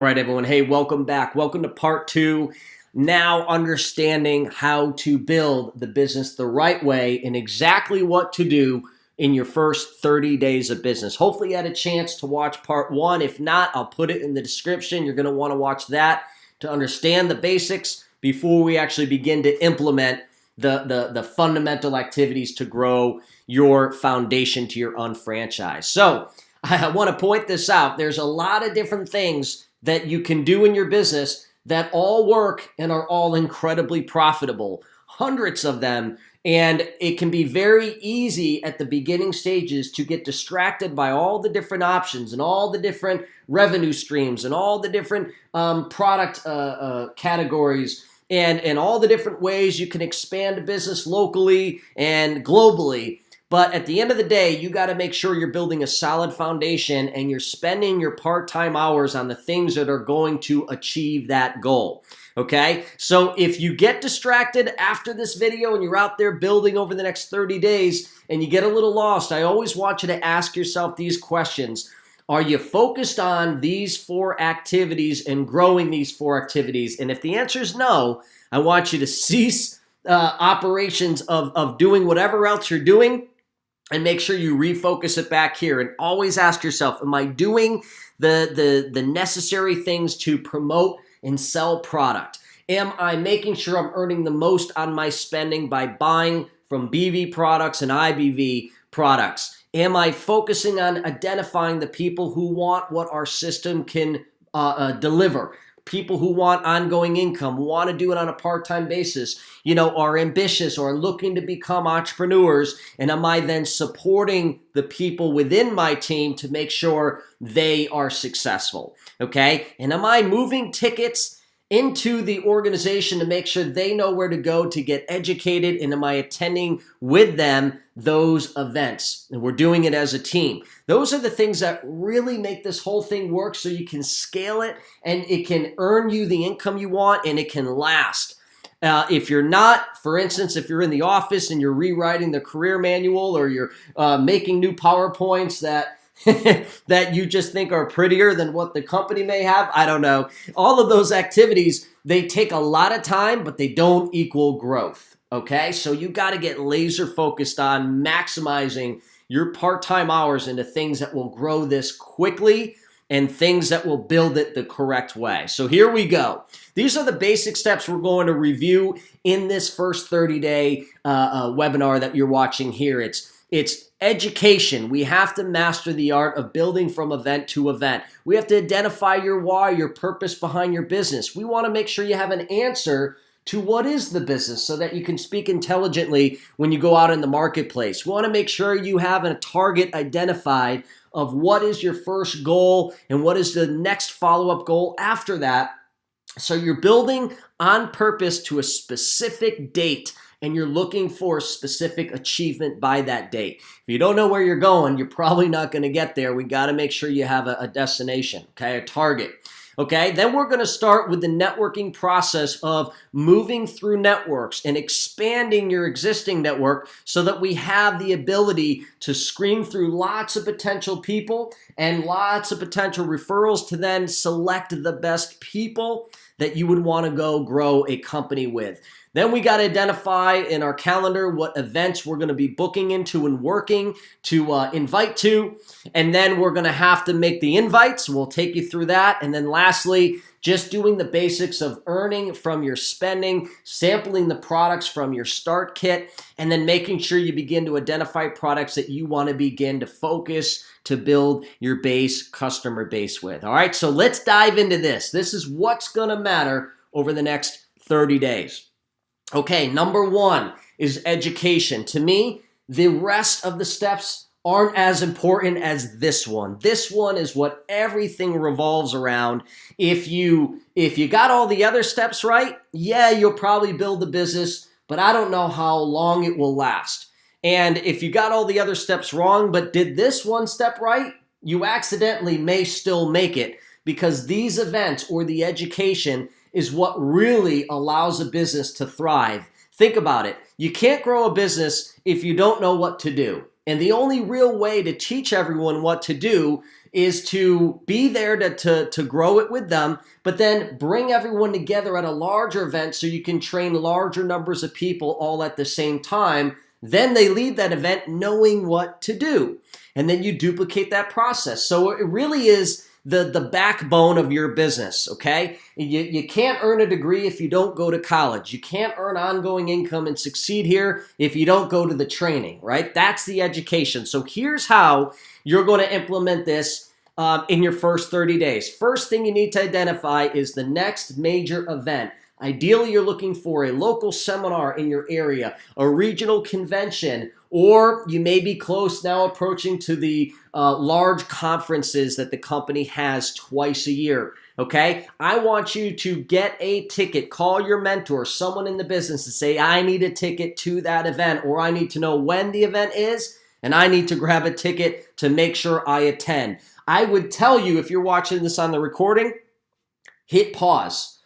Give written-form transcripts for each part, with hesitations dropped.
All right, everyone. Hey, welcome back. Welcome to part two. Now understanding how to build the business the right way and exactly what to do in your first 30 days of business. Hopefully you had a chance to watch part one. If not, I'll put it in the description. You're going to want to watch that to understand the basics before we actually begin to implement the fundamental activities to grow your foundation to your unfranchise. So I want to point this out. There's a lot of different things that you can do in your business that all work and are all incredibly profitable, hundreds of them. And it can be very easy at the beginning stages to get distracted by all the different options and all the different revenue streams and all the different product categories and all the different ways you can expand a business locally and globally. But at the end of the day, you got to make sure you're building a solid foundation and you're spending your part-time hours on the things that are going to achieve that goal. Okay? So if you get distracted after this video and you're out there building over the next 30 days and you get a little lost, I always want you to ask yourself these questions. Are you focused on these four activities and growing these four activities? And if the answer is no, I want you to cease operations of doing whatever else you're doing and make sure you refocus it back here. And always ask yourself, am I doing the necessary things to promote and sell product? Am I making sure I'm earning the most on my spending by buying from BV products and IBV products? Am I focusing on identifying the people who want what our system can deliver? People who want ongoing income, want to do it on a part-time basis, are ambitious or looking to become entrepreneurs. And am I then supporting the people within my team to make sure they are successful? Okay. And am I moving tickets into the organization to make sure they know where to go to get educated? And am I attending with them those events? And we're doing it as a team. Those are the things that really make this whole thing work so you can scale it and it can earn you the income you want and it can last. If you're not, for instance, if you're in the office and you're rewriting the career manual or you're making new PowerPoints that that you just think are prettier than what the company may have, I don't know. All of those activities, they take a lot of time, but they don't equal growth. Okay, so you got to get laser focused on maximizing your part-time hours into things that will grow this quickly and things that will build it the correct way. So here we go. These are the basic steps we're going to review in this first 30-day webinar that you're watching here. It's education. We have to master the art of building from event to event. We have to identify your why, your purpose behind your business. We want to make sure you have an answer to what is the business so that you can speak intelligently when you go out in the marketplace. We want to make sure you have a target identified of what is your first goal and what is the next follow-up goal after that. So you're building on purpose to a specific date and you're looking for a specific achievement by that date. If you don't know where you're going, you're probably not going to get there. We got to make sure you have a destination, okay, a target. Okay, then we're going to start with the networking process of moving through networks and expanding your existing network so that we have the ability to screen through lots of potential people and lots of potential referrals to then select the best people that you would want to go grow a company with. Then we got to identify in our calendar what events we're going to be booking into and working to invite to. And then we're going to have to make the invites. We'll take you through that. And then lastly, just doing the basics of earning from your spending, sampling the products from your start kit, and then making sure you begin to identify products that you want to begin to focus to build your customer base with. All right, so let's dive into this. This is what's going to matter over the next 30 days. Okay, number one is education. To me, the rest of the steps aren't as important as this one. This one is what everything revolves around. If you got all the other steps right, yeah, you'll probably build the business, but I don't know how long it will last. And if you got all the other steps wrong, but did this one step right, you accidentally may still make it because these events or the education is what really allows a business to thrive. Think about it. You can't grow a business if you don't know what to do. And the only real way to teach everyone what to do is to be there to grow it with them, but then bring everyone together at a larger event so you can train larger numbers of people all at the same time. Then they leave that event knowing what to do. And then you duplicate that process. So it really is the backbone of your business, okay? You can't earn a degree if you don't go to college. You can't earn ongoing income and succeed here if you don't go to the training, right? That's the education. So here's how you're going to implement this in your first 30 days. First thing you need to identify is the next major event. Ideally, you're looking for a local seminar in your area, a regional convention, or you may be close now approaching to the large conferences that the company has twice a year, okay? I want you to get a ticket. Call your mentor, someone in the business, and say, I need a ticket to that event, or I need to know when the event is, and I need to grab a ticket to make sure I attend. I would tell you, if you're watching this on the recording, hit pause.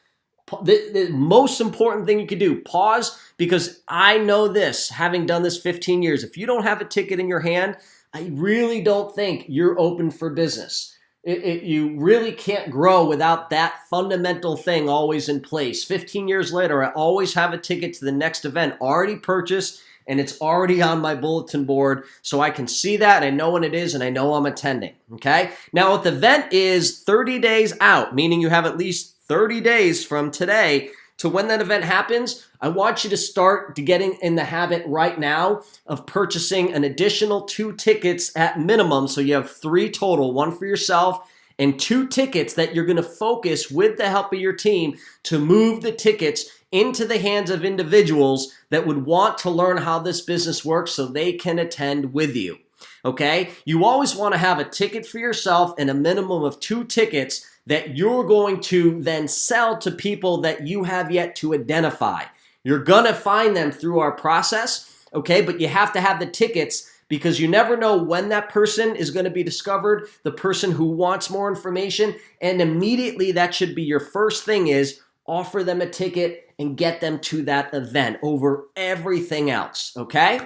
The most important thing you can do, pause, because I know this, having done this 15 years, if you don't have a ticket in your hand, I really don't think you're open for business. You really can't grow without that fundamental thing always in place. 15 years later, I always have a ticket to the next event already purchased, and it's already on my bulletin board, so I can see that, and I know when it is, and I know I'm attending, okay? Now, if the event is 30 days out, meaning you have at least 30 days from today to when that event happens, I want you to start getting in the habit right now of purchasing an additional 2 tickets at minimum. So you have 3 total, 1 for yourself and 2 tickets that you're going to focus with the help of your team to move the tickets into the hands of individuals that would want to learn how this business works so they can attend with you. Okay? You always want to have a ticket for yourself and a minimum of 2 tickets that you're going to then sell to people that you have yet to identify. You're going to find them through our process, okay? But you have to have the tickets because you never know when that person is going to be discovered, the person who wants more information, and immediately that should be your first thing is offer them a ticket and get them to that event over everything else, okay?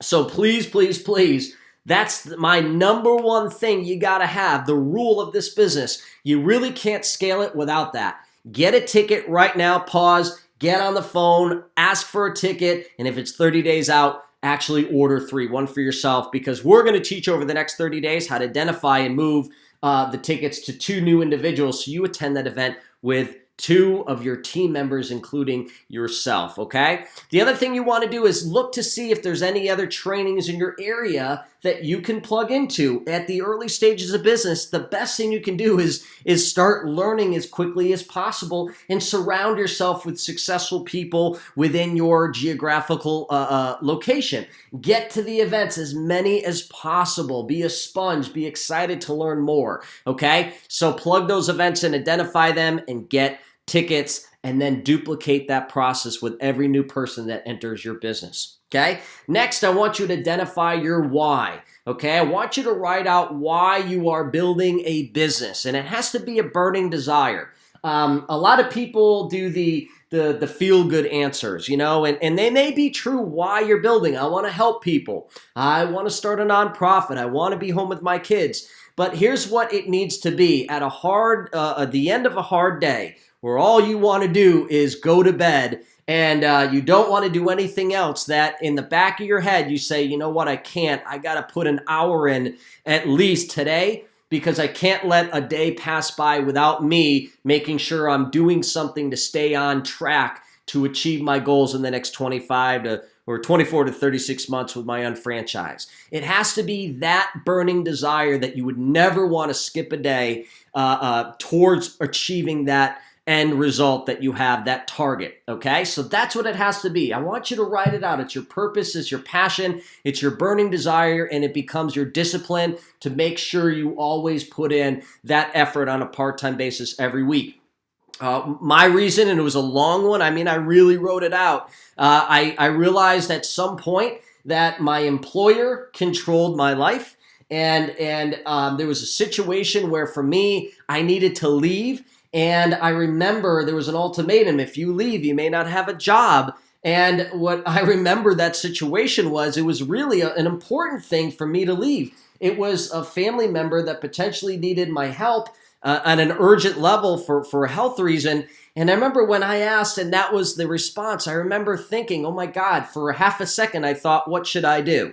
So please, please, please, that's my number one thing you got to have, the rule of this business. You really can't scale it without that. Get a ticket right now, pause, get on the phone, ask for a ticket, and if it's 30 days out, actually order 3, 1 for yourself, because we're going to teach over the next 30 days how to identify and move the tickets to 2 new individuals so you attend that event with 2 of your team members, including yourself, okay? The other thing you want to do is look to see if there's any other trainings in your area that you can plug into. At the early stages of business, the best thing you can do is start learning as quickly as possible and surround yourself with successful people within your geographical location. Get to the events, as many as possible. Be a sponge. Be excited to learn more, okay? So plug those events in, identify them, and get tickets, and then duplicate that process with every new person that enters your business, okay? Next, I want you to identify your why, okay? I want you to write out why you are building a business, and it has to be a burning desire. A lot of people do the feel-good answers, you know, and they may be true why you're building. I want to help people. I want to start a nonprofit. I want to be home with my kids. But here's what it needs to be. At the end of a hard day, where all you want to do is go to bed and you don't want to do anything else, that in the back of your head you say, you know what, I can't. I got to put an hour in at least today because I can't let a day pass by without me making sure I'm doing something to stay on track to achieve my goals in the next 24 to 36 months with my UnFranchise. It has to be that burning desire that you would never want to skip a day towards achieving that end result that you have, that target, okay? So that's what it has to be. I want you to write it out. It's your purpose, it's your passion, it's your burning desire, and it becomes your discipline to make sure you always put in that effort on a part-time basis every week. My reason, and it was a long one, I mean, I really wrote it out. I realized at some point that my employer controlled my life, and there was a situation where for me, I needed to leave. And I remember there was an ultimatum. If you leave, you may not have a job. And what I remember that situation was, it was really an important thing for me to leave. It was a family member that potentially needed my help on an urgent level for a health reason. And I remember when I asked and that was the response, I remember thinking, oh my God, for a half a second, I thought, what should I do?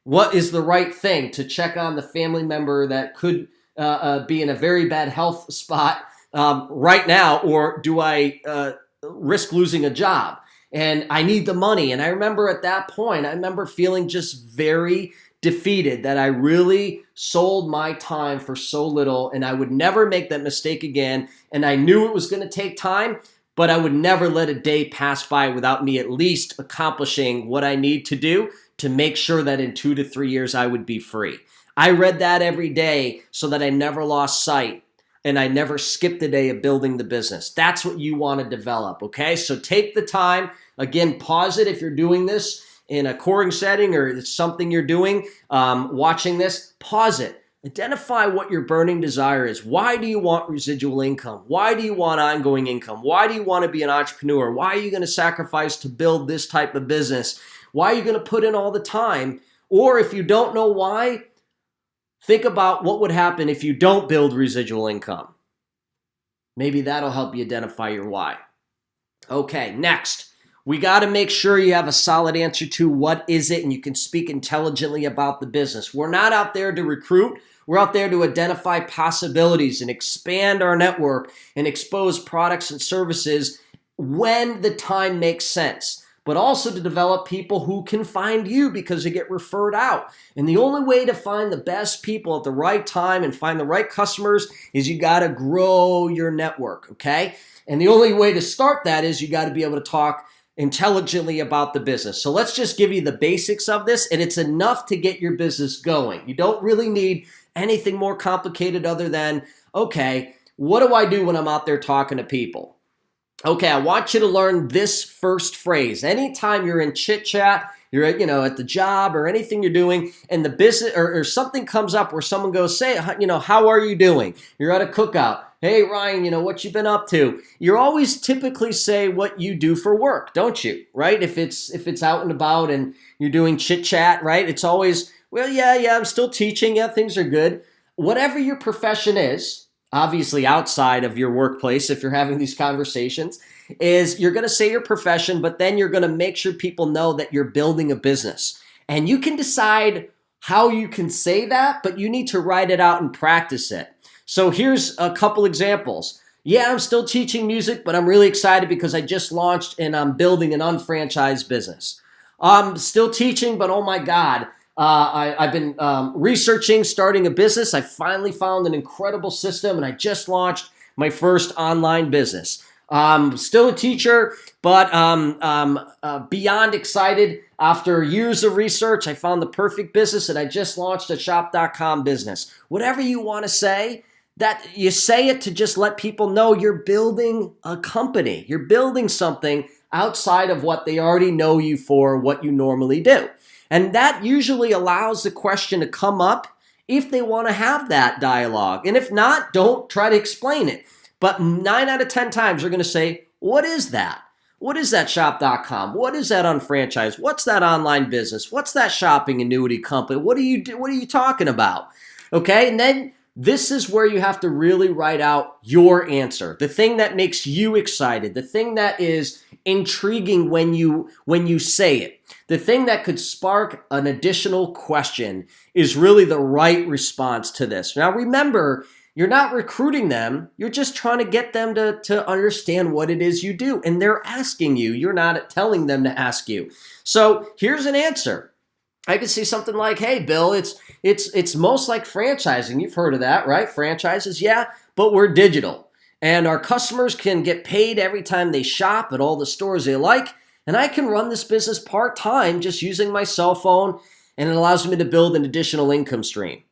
What is the right thing to check on the family member that could be in a very bad health spot right now? Or do I risk losing a job? And I need the money. And I remember at that point, I remember feeling just very defeated that I really sold my time for so little and I would never make that mistake again. And I knew it was going to take time, but I would never let a day pass by without me at least accomplishing what I need to do to make sure that in 2 to 3 years I would be free. I read that every day so that I never lost sight and I never skipped a day of building the business. That's what you want to develop, okay? So take the time. Again, pause it if you're doing this in a coring setting or it's something you're doing, watching this, pause it. Identify what your burning desire is. Why do you want residual income? Why do you want ongoing income? Why do you want to be an entrepreneur? Why are you going to sacrifice to build this type of business? Why are you going to put in all the time? Or if you don't know why, think about what would happen if you don't build residual income. Maybe that'll help you identify your why. Okay, next. We got to make sure you have a solid answer to what is it and you can speak intelligently about the business. We're not out there to recruit. We're out there to identify possibilities and expand our network and expose products and services when the time makes sense, but also to develop people who can find you because they get referred out. And the only way to find the best people at the right time and find the right customers is you got to grow your network, okay? And the only way to start that is you got to be able to talk intelligently about the business. So let's just give you the basics of this, and it's enough to get your business going. You don't really need anything more complicated other than, okay, what do I do when I'm out there talking to people? Okay, I want you to learn this first phrase. Anytime you're in chit chat, you're at the job or anything you're doing, and the business or something comes up where someone goes, say, how are you doing? You're at a cookout. Hey, Ryan, what you been up to? You always typically say what you do for work, don't you? Right? If it's out and about and you're doing chit chat, right? It's always, well, yeah, I'm still teaching. Yeah, things are good. Whatever your profession is, obviously outside of your workplace, if you're having these conversations, is you're going to say your profession, but then you're going to make sure people know that you're building a business. And you can decide how you can say that, but you need to write it out and practice it. So here's a couple examples. Yeah, I'm still teaching music, but I'm really excited because I just launched and I'm building an unfranchised business. I'm still teaching, but oh my God, I've been researching starting a business. I finally found an incredible system and I just launched my first online business. Still a teacher, but beyond excited. After years of research, I found the perfect business and I just launched a shop.com business. Whatever you want to say, that you say it to just let people know you're building a company. You're building something outside of what they already know you for, what you normally do. And that usually allows the question to come up if they want to have that dialogue. And if not, don't try to explain it. But 9 out of 10 times they're going to say, what is that? What is that shop.com? What is that UnFranchise? What's that online business? What's that shopping annuity company? What are you talking about? Okay, and then this is where you have to really write out your answer. The thing that makes you excited, the thing that is intriguing when you say it. The thing that could spark an additional question is really the right response to this. Now remember, you're not recruiting them. You're just trying to get them to understand what it is you do. And they're asking you. You're not telling them to ask you. So here's an answer. I could see something like, hey, Bill, it's most like franchising. You've heard of that, right? Franchises, yeah, but we're digital. And our customers can get paid every time they shop at all the stores they like. And I can run this business part-time just using my cell phone, and it allows me to build an additional income stream.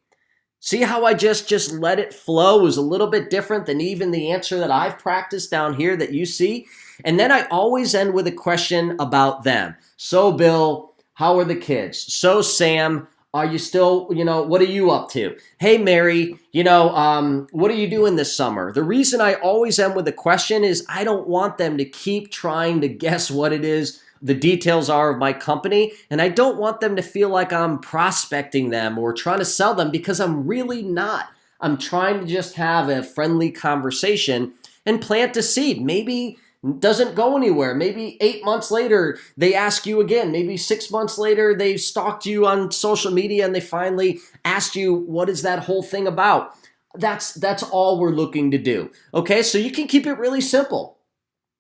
See how I just let it flow? It was a little bit different than even the answer that I've practiced down here that you see. And then I always end with a question about them. So, Bill, how are the kids? So, Sam, are you still, what are you up to? Hey, Mary, what are you doing this summer? The reason I always end with a question is I don't want them to keep trying to guess what it is the details are of my company, and I don't want them to feel like I'm prospecting them or trying to sell them, because I'm really not. I'm trying to just have a friendly conversation and plant a seed. Maybe it doesn't go anywhere. Maybe 8 months later, they ask you again. Maybe 6 months later, they've stalked you on social media and they finally asked you, what is that whole thing about? That's all we're looking to do. Okay, so you can keep it really simple.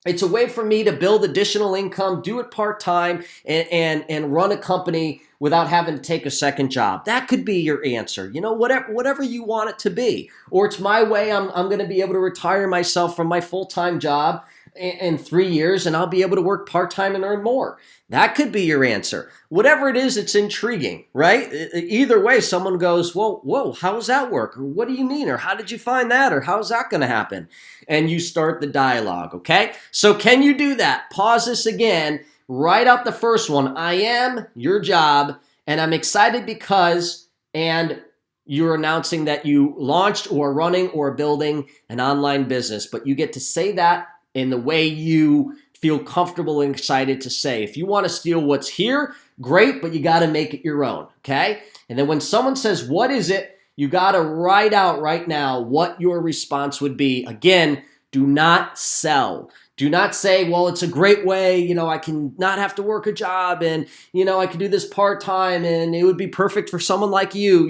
It's a way for me to build additional income, do it part-time, and run a company without having to take a second job. That could be your answer. Whatever you want it to be. Or it's my way. I'm going to be able to retire myself from my full-time job in 3 years, and I'll be able to work part-time and earn more. That could be your answer. Whatever it is, it's intriguing, right? Either way, someone goes, whoa, how does that work? Or what do you mean? Or how did you find that? Or how's that going to happen? And you start the dialogue, okay? So can you do that? Pause this again. Write out the first one. I am your job, and I'm excited because, and you're announcing that you launched or running or building an online business, but you get to say that in the way you feel comfortable and excited to say. If you want to steal what's here, great, but you got to make it your own, okay? And then when someone says, what is it? You got to write out right now what your response would be. Again, do not sell. Do not say, well, it's a great way, I can not have to work a job, and, I can do this part-time, and it would be perfect for someone like you,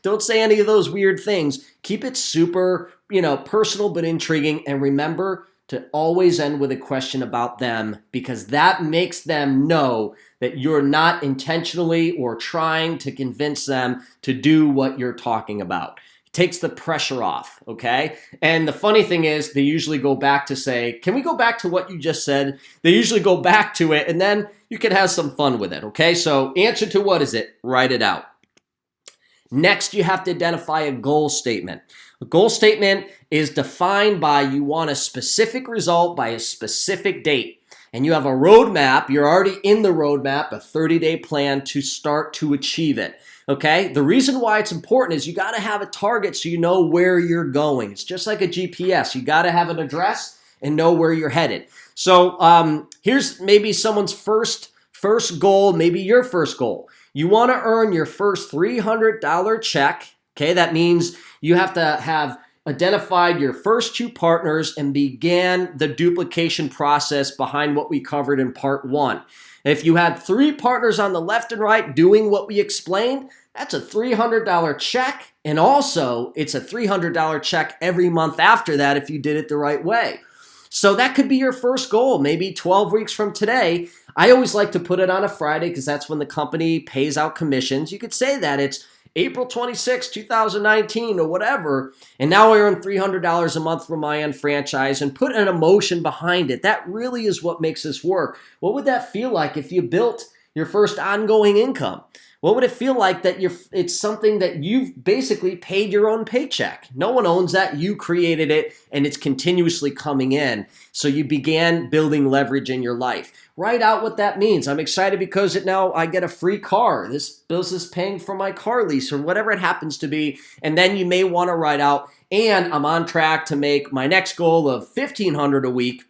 Don't say any of those weird things. Keep it super, personal but intriguing, and remember to always end with a question about them, because that makes them know that you're not intentionally or trying to convince them to do what you're talking about. It takes the pressure off, okay? And the funny thing is, they usually go back to say, can we go back to what you just said? They usually go back to it, and then you can have some fun with it, okay? So answer to what is it? Write it out. Next, you have to identify a goal statement. A goal statement is defined by you want a specific result by a specific date. And you have a roadmap. You're already in the roadmap, a 30-day plan to start to achieve it. Okay? The reason why it's important is you got to have a target so you know where you're going. It's just like a GPS. You got to have an address and know where you're headed. So here's maybe someone's first goal, maybe your first goal. You want to earn your first $300 check. Okay, that means you have to have identified your first 2 partners and began the duplication process behind what we covered in part 1. If you had 3 partners on the left and right doing what we explained, that's a $300 check. And also, it's a $300 check every month after that if you did it the right way. So that could be your first goal, maybe 12 weeks from today. I always like to put it on a Friday because that's when the company pays out commissions. You could say that it's April 26, 2019 or whatever, and now I earn $300 a month from my UnFranchise, and put an emotion behind it. That really is what makes this work. What would that feel like if you built your first ongoing income? What would it feel like that it's something that you've basically paid your own paycheck? No one owns that. You created it, and it's continuously coming in. So you began building leverage in your life. Write out what that means. I'm excited because now I get a free car. This business is paying for my car lease or whatever it happens to be. And then you may want to write out, and I'm on track to make my next goal of $1,500 a week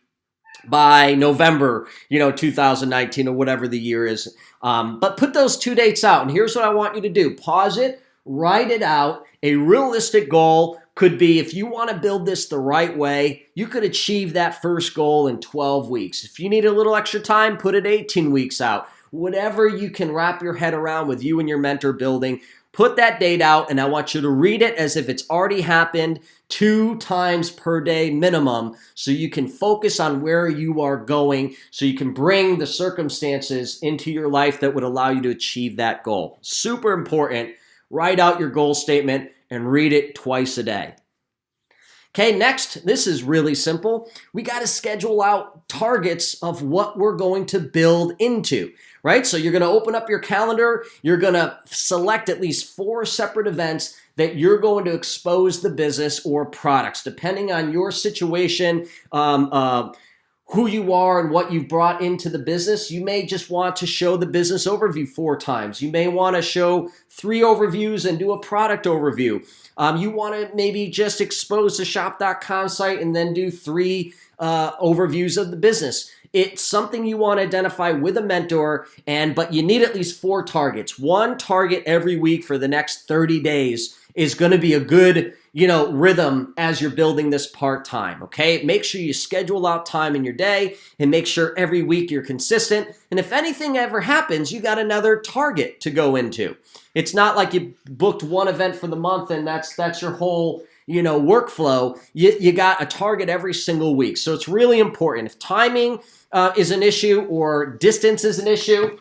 by November, 2019 or whatever the year is. But put those 2 dates out. And here's what I want you to do. Pause it, write it out. A realistic goal could be, if you want to build this the right way, you could achieve that first goal in 12 weeks. If you need a little extra time, put it 18 weeks out. Whatever you can wrap your head around with you and your mentor building, put that date out, and I want you to read it as if it's already happened 2 times per day minimum, so you can focus on where you are going, so you can bring the circumstances into your life that would allow you to achieve that goal. Super important. Write out your goal statement and read it twice a day. Okay, next, this is really simple. We got to schedule out targets of what we're going to build into, right? So you're going to open up your calendar. You're going to select at least 4 separate events that you're going to expose the business or products, depending on your situation, who you are and what you've brought into the business. You may just want to show the business overview 4 times. You may want to show 3 overviews and do a product overview. You want to maybe just expose the shop.com site and then do 3 overviews of the business. It's something you want to identify with a mentor, but you need at least 4 targets. 1 target every week for the next 30 days is going to be a good, rhythm as you're building this part-time, okay? Make sure you schedule out time in your day and make sure every week you're consistent. And if anything ever happens, you got another target to go into. It's not like you booked 1 event for the month and that's your whole, workflow. You got a target every single week. So it's really important. If timing is an issue or distance is an issue,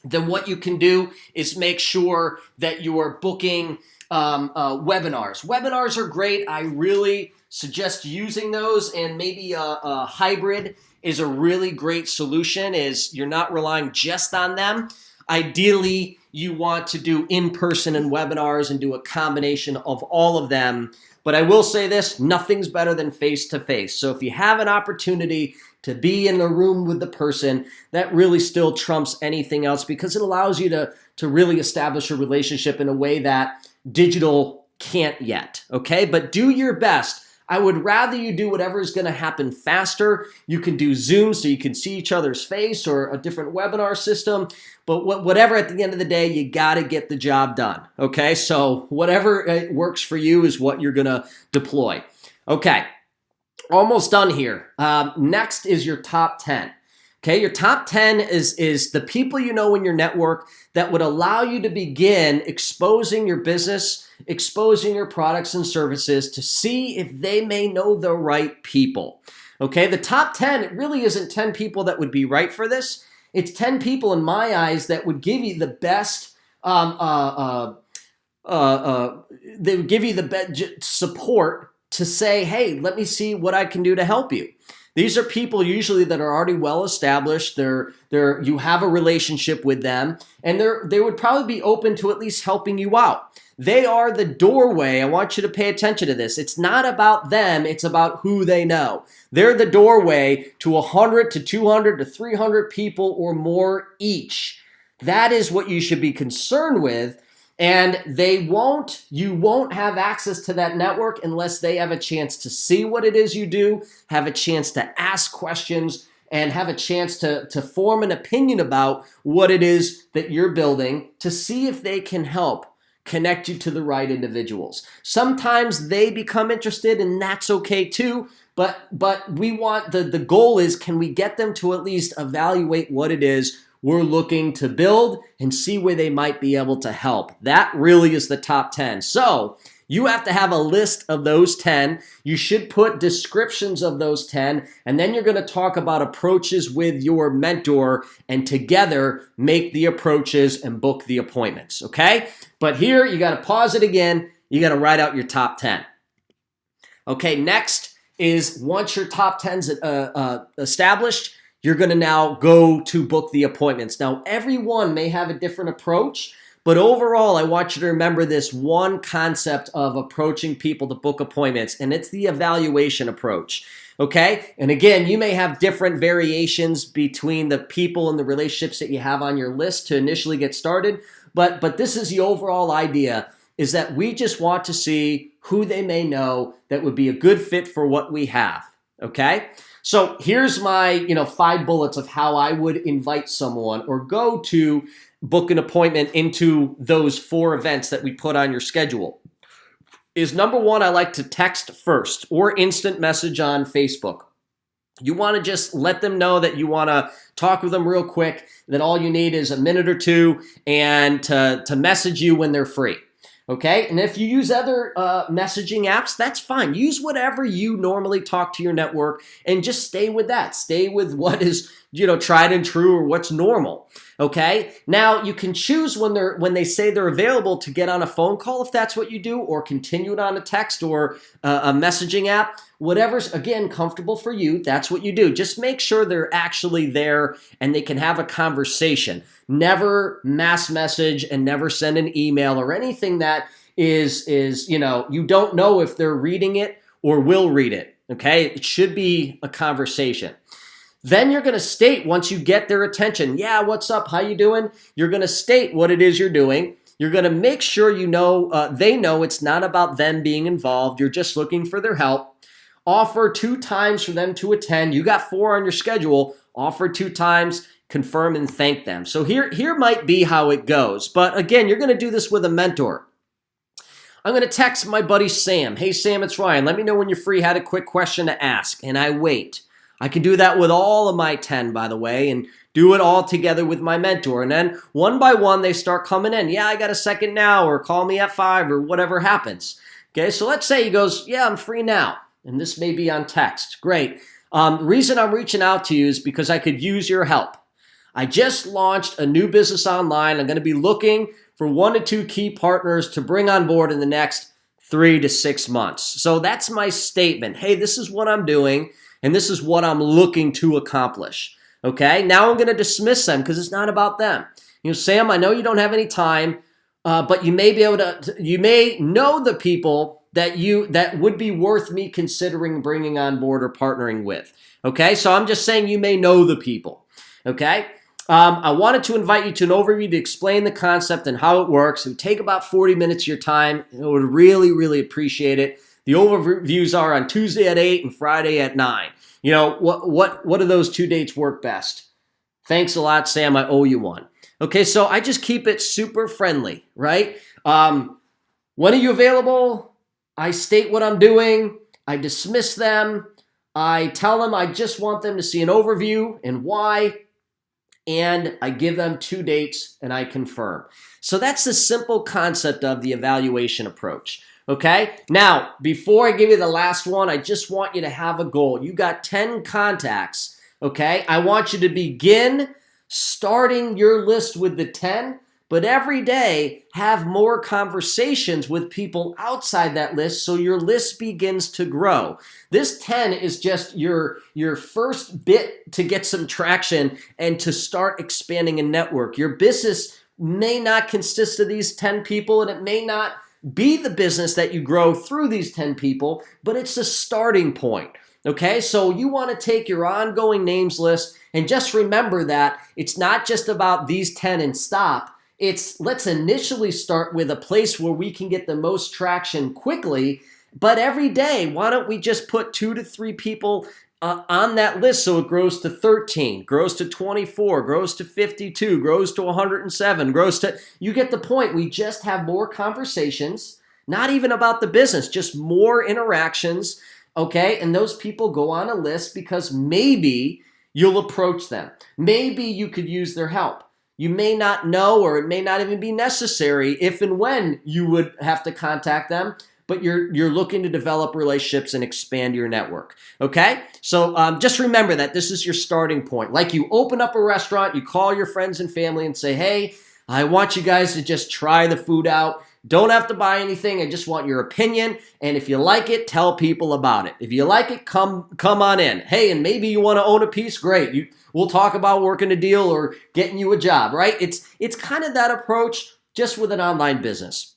then what you can do is make sure that you are booking webinars. Webinars are great. I really suggest using those, and maybe a hybrid is a really great solution. Is you're not relying just on them. Ideally, you want to do in-person and webinars and do a combination of all of them. But I will say this, nothing's better than face-to-face. So if you have an opportunity to be in the room with the person, that really still trumps anything else because it allows you to really establish a relationship in a way that digital can't yet, okay? But do your best. I would rather you do whatever is going to happen faster. You can do Zoom so you can see each other's face or a different webinar system. But whatever, at the end of the day, you got to get the job done, okay? So whatever works for you is what you're going to deploy. Okay, almost done here. Next is your top 10. Okay, your top 10 is the people you know in your network that would allow you to begin exposing your business, exposing your products and services to see if they may know the right people. Okay, the top 10, it really isn't 10 people that would be right for this. It's 10 people in my eyes that would give you the best, they would give you the best support to say, hey, let me see what I can do to help you. These are people usually that are already well established. You have a relationship with them, and they would probably be open to at least helping you out. They are the doorway. I want you to pay attention to this. It's not about them. It's about who they know. They're the doorway to 100 to 200 to 300 people or more each. That is what you should be concerned with. And you won't have access to that network unless they have a chance to see what it is you do, have a chance to ask questions, and have a chance to form an opinion about what it is that you're building to see if they can help connect you to the right individuals. Sometimes they become interested, and that's okay too. But we want the goal is, can we get them to at least evaluate what it is we're looking to build and see where they might be able to help. That really is the top 10. So you have to have a list of those 10. You should put descriptions of those 10, and then you're going to talk about approaches with your mentor and together make the approaches and book the appointments, okay? But here you got to pause it again. You got to write out your top 10. Okay, next is once your top 10's established, you're going to now go to book the appointments. Now, everyone may have a different approach, but overall, I want you to remember this one concept of approaching people to book appointments, and it's the evaluation approach, okay? And again, you may have different variations between the people and the relationships that you have on your list to initially get started, but this is the overall idea, is that we just want to see who they may know that would be a good fit for what we have, okay? So here's my 5 bullets of how I would invite someone or go to book an appointment into those 4 events that we put on your schedule. Is number 1, I like to text first or instant message on Facebook. You want to just let them know that you want to talk with them real quick, that all you need is a minute or 2 and to message you when they're free. Okay, and if you use other messaging apps, that's fine. Use whatever you normally talk to your network and just stay with that. Stay with what is, tried and true or what's normal. Okay, now you can choose when they say they're available to get on a phone call if that's what you do, or continue it on a text or a messaging app. Whatever's, again, comfortable for you, that's what you do. Just make sure they're actually there and they can have a conversation. Never mass message and never send an email or anything that is you don't know if they're reading it or will read it, okay? It should be a conversation. Then you're going to state, once you get their attention, yeah, what's up, how you doing? You're going to state what it is you're doing. You're going to make sure they know it's not about them being involved. You're just looking for their help. offer 2 times for them to attend. You got 4 on your schedule, offer 2 times, confirm and thank them. So here might be how it goes. But again, you're going to do this with a mentor. I'm going to text my buddy Sam. Hey, Sam, it's Ryan. Let me know when you're free. Had a quick question to ask. And I wait. I can do that with all of my 10, by the way, and do it all together with my mentor. And then one by one, they start coming in. Yeah, I got a second now, or call me at 5, or whatever happens. Okay, so let's say he goes, yeah, I'm free now. And this may be on text. Great. The reason I'm reaching out to you is because I could use your help. I just launched a new business online. I'm going to be looking for 1 to 2 key partners to bring on board in the next 3 to 6 months. So that's my statement. Hey, this is what I'm doing, and this is what I'm looking to accomplish. Okay, now I'm going to dismiss them because it's not about them. Sam, I know you don't have any time, but you may be able to. You may know the people that would be worth me considering bringing on board or partnering with. Okay, so I'm just saying you may know the people. Okay. I wanted to invite you to an overview to explain the concept and how it works. It would take about 40 minutes of your time. I would really, really appreciate it. The overviews are on Tuesday at 8 and Friday at 9. What do those 2 dates work best? Thanks a lot, Sam. I owe you one. Okay, so I just keep it super friendly, right? When are you available? I state what I'm doing. I dismiss them. I tell them I just want them to see an overview and why. And I give them 2 dates and I confirm. So that's the simple concept of the evaluation approach. Okay? Now, before I give you the last one, I just want you to have a goal. You got 10 contacts. Okay? I want you to begin starting your list with the 10, but every day have more conversations with people outside that list so your list begins to grow. This 10 is just your first bit to get some traction and to start expanding a network. Your business may not consist of these 10 people, and it may not be the business that you grow through these 10 people, but it's a starting point. Okay, so you want to take your ongoing names list and just remember that it's not just about these 10 and stop. It's let's initially start with a place where we can get the most traction quickly, but every day, why don't we just put 2 to 3 people on that list so it grows to 13, grows to 24, grows to 52, grows to 107, grows to, you get the point. We just have more conversations, not even about the business, just more interactions, okay? And those people go on a list because maybe you'll approach them. Maybe you could use their help. You may not know, or it may not even be necessary if and when you would have to contact them, but you're looking to develop relationships and expand your network, okay? So just remember that this is your starting point. Like you open up a restaurant, you call your friends and family and say, hey, I want you guys to just try the food out. Don't have to buy anything. I just want your opinion. And if you like it, tell people about it. If you like it, come on in. Hey, and maybe you want to own a piece? Great. We'll talk about working a deal or getting you a job, right? It's kind of that approach just with an online business.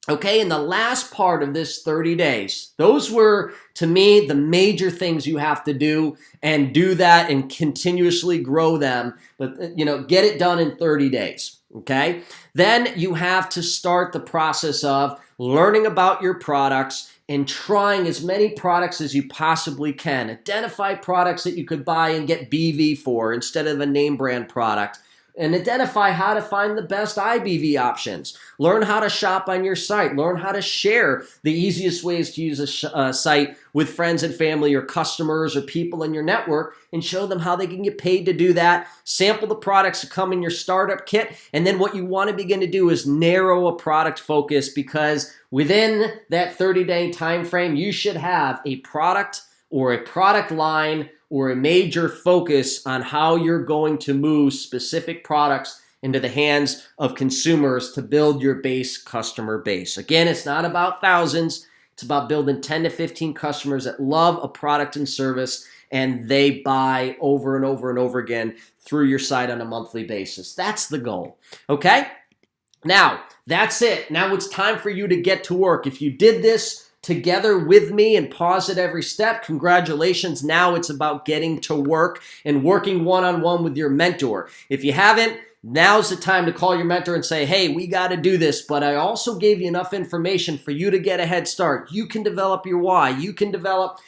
Okay, and the last part of this 30 days, those were, to me, the major things you have to do, and do that and continuously grow them. But, get it done in 30 days, okay? Then you have to start the process of learning about your products and trying as many products as you possibly can. Identify products that you could buy and get BV for instead of a name brand product. And identify how to find the best IBV options. Learn how to shop on your site. Learn how to share the easiest ways to use a site with friends and family or customers or people in your network, and show them how they can get paid to do that. Sample the products that come in your startup kit. And then what you want to begin to do is narrow a product focus, because within that 30-day time frame, you should have a product or a product line or a major focus on how you're going to move specific products into the hands of consumers to build your customer base. Again, it's not about thousands. It's about building 10 to 15 customers that love a product and service, and they buy over and over and over again through your site on a monthly basis. That's the goal, okay? Now, that's it. Now it's time for you to get to work. If you did this together with me and pause at every step, congratulations. Now it's about getting to work and working one-on-one with your mentor. If you haven't, Now's the time to call your mentor and say, hey, we got to do this, but I also gave you enough information for you to get a head start. You can develop your why. You can develop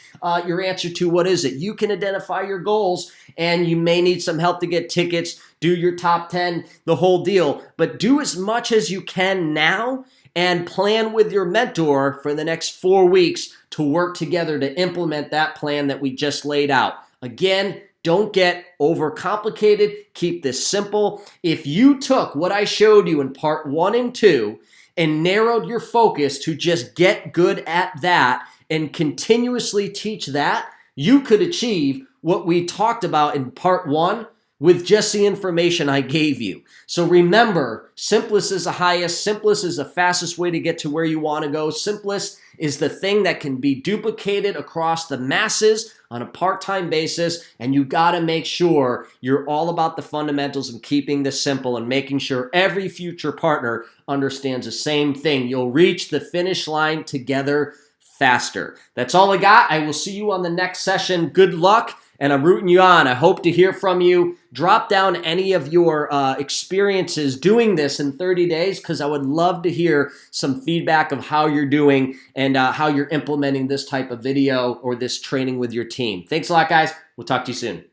your answer to what is it. You can identify your goals, and you may need some help to get tickets, do your top 10, the whole deal. But do as much as you can now and plan with your mentor for the next 4 weeks to work together to implement that plan that we just laid out. Again, don't get overcomplicated. Keep this simple. If you took what I showed you in part 1 and 2 and narrowed your focus to just get good at that and continuously teach that, you could achieve what we talked about in part 1 with just the information I gave you. So remember, simplest is the highest. Simplest is the fastest way to get to where you want to go. Simplest is the thing that can be duplicated across the masses on a part-time basis, and you got to make sure you're all about the fundamentals and keeping this simple and making sure every future partner understands the same thing. You'll reach the finish line together faster. That's all I got. I will see you on the next session. Good luck, and I'm rooting you on. I hope to hear from you. Drop down any of your experiences doing this in 30 days because I would love to hear some feedback of how you're doing and how you're implementing this type of video or this training with your team. Thanks a lot, guys. We'll talk to you soon.